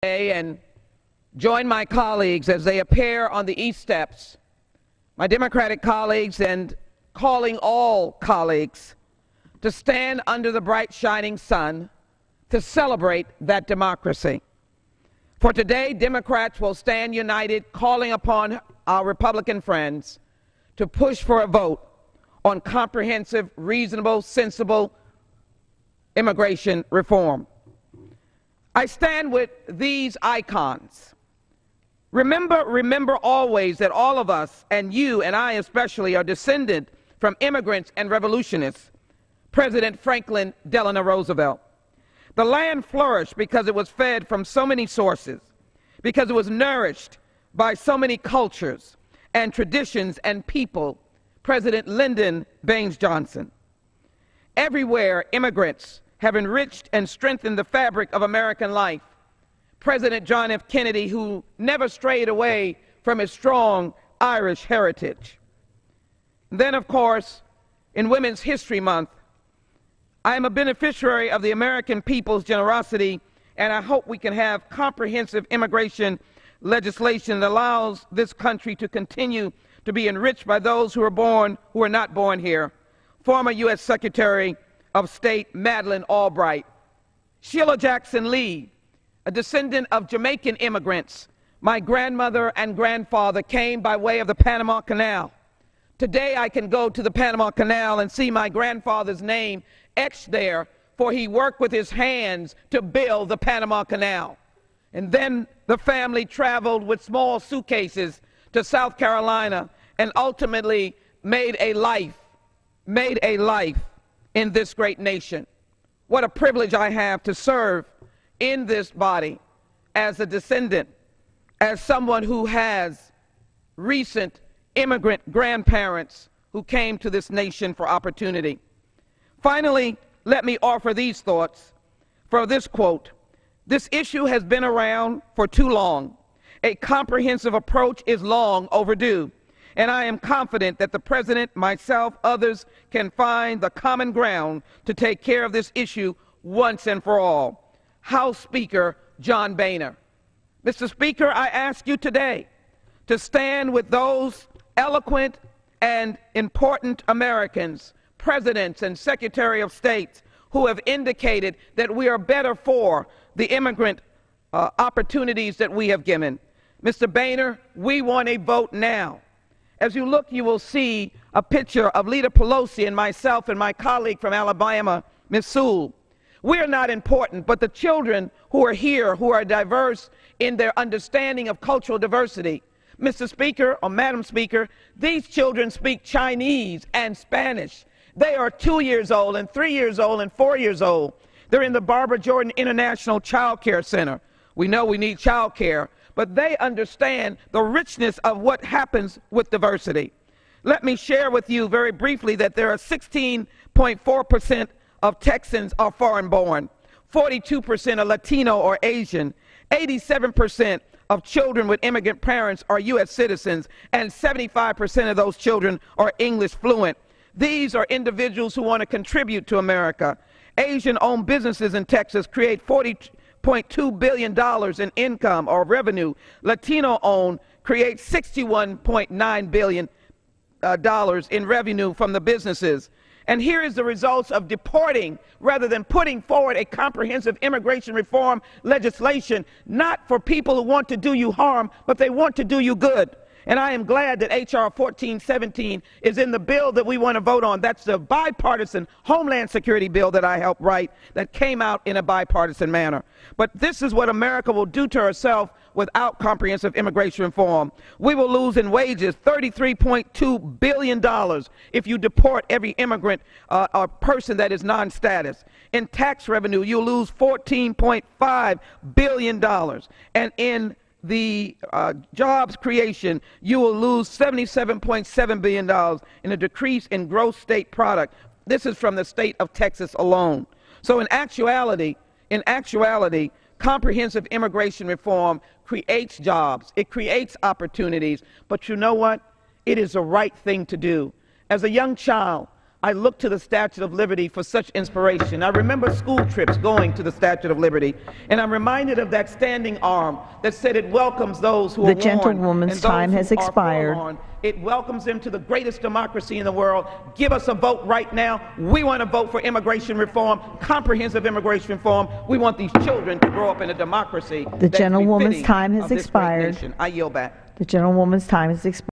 today and join my colleagues as they appear on the East Steps, my Democratic colleagues, and calling all colleagues to stand under the bright shining sun to celebrate that democracy. For today, Democrats will stand united, calling upon our Republican friends to push for a vote on comprehensive, reasonable, sensible immigration reform. I stand with these icons. Remember always that all of us, and you and I especially, are descended from immigrants and revolutionists. President Franklin Delano Roosevelt. The land flourished because it was fed from so many sources, because it was nourished by so many cultures and traditions and people. President Lyndon Baines Johnson. Everywhere, immigrants have enriched and strengthened the fabric of American life. President John F. Kennedy, who never strayed away from his strong Irish heritage. Then, of course, in Women's History Month, I am a beneficiary of the American people's generosity, and I hope we can have comprehensive immigration legislation that allows this country to continue to be enriched by those who are not born here. Former U.S. Secretary of State Madeleine Albright. Sheila Jackson Lee, a descendant of Jamaican immigrants. My grandmother and grandfather came by way of the Panama Canal. Today I can go to the Panama Canal and see my grandfather's name etched there, for he worked with his hands to build the Panama Canal. And then the family traveled with small suitcases to South Carolina and ultimately made a life in this great nation. What a privilege I have to serve in this body as a descendant, as someone who has recent immigrant grandparents who came to this nation for opportunity. Finally, let me offer these thoughts for this quote. This issue has been around for too long. A comprehensive approach is long overdue. And I am confident that the President, myself, others can find the common ground to take care of this issue once and for all. House Speaker John Boehner. Mr. Speaker, I ask you today to stand with those eloquent and important Americans, presidents and Secretary of States, who have indicated that we are better for the immigrant opportunities that we have given. Mr. Boehner, we want a vote now. As you look, you will see a picture of Leader Pelosi and myself and my colleague from Alabama, Ms. Sewell. We are not important, but the children who are here, who are diverse in their understanding of cultural diversity. Mr. Speaker, or Madam Speaker, these children speak Chinese and Spanish. They are 2 years old and 3 years old and 4 years old. They're in the Barbara Jordan International Child Care Center. We know we need child care, but they understand the richness of what happens with diversity. Let me share with you very briefly that there are 16.4% of Texans are foreign born, 42% are Latino or Asian, 87% of children with immigrant parents are U.S. citizens, and 75% of those children are English fluent. These are individuals who want to contribute to America. Asian-owned businesses in Texas create $40.2 billion in income or revenue. Latino-owned creates $61.9 billion in revenue from the businesses. And here is the results of deporting rather than putting forward a comprehensive immigration reform legislation, not for people who want to do you harm, but they want to do you good. And I am glad that H.R. 1417 is in the bill that we want to vote on. That's the bipartisan Homeland Security bill that I helped write that came out in a bipartisan manner. But this is what America will do to herself without comprehensive immigration reform. We will lose in wages $33.2 billion if you deport every immigrant or person that is non-status. In tax revenue, you'll lose $14.5 billion. And in the jobs creation, you will lose $77.7 billion in a decrease in gross state product. This is from the state of Texas alone. So in actuality, comprehensive immigration reform creates jobs. It creates opportunities. But you know what? It is the right thing to do. As a young child, I look to the Statue of Liberty for such inspiration. I remember school trips going to the Statue of Liberty, and I'm reminded of that standing arm that said it welcomes those who are worn. The gentlewoman's time has expired. It welcomes them to the greatest democracy in the world. Give us a vote right now. We want to vote for immigration reform, comprehensive immigration reform. We want these children to grow up in a democracy. The gentlewoman's time has expired. I yield back. The gentlewoman's time has expired.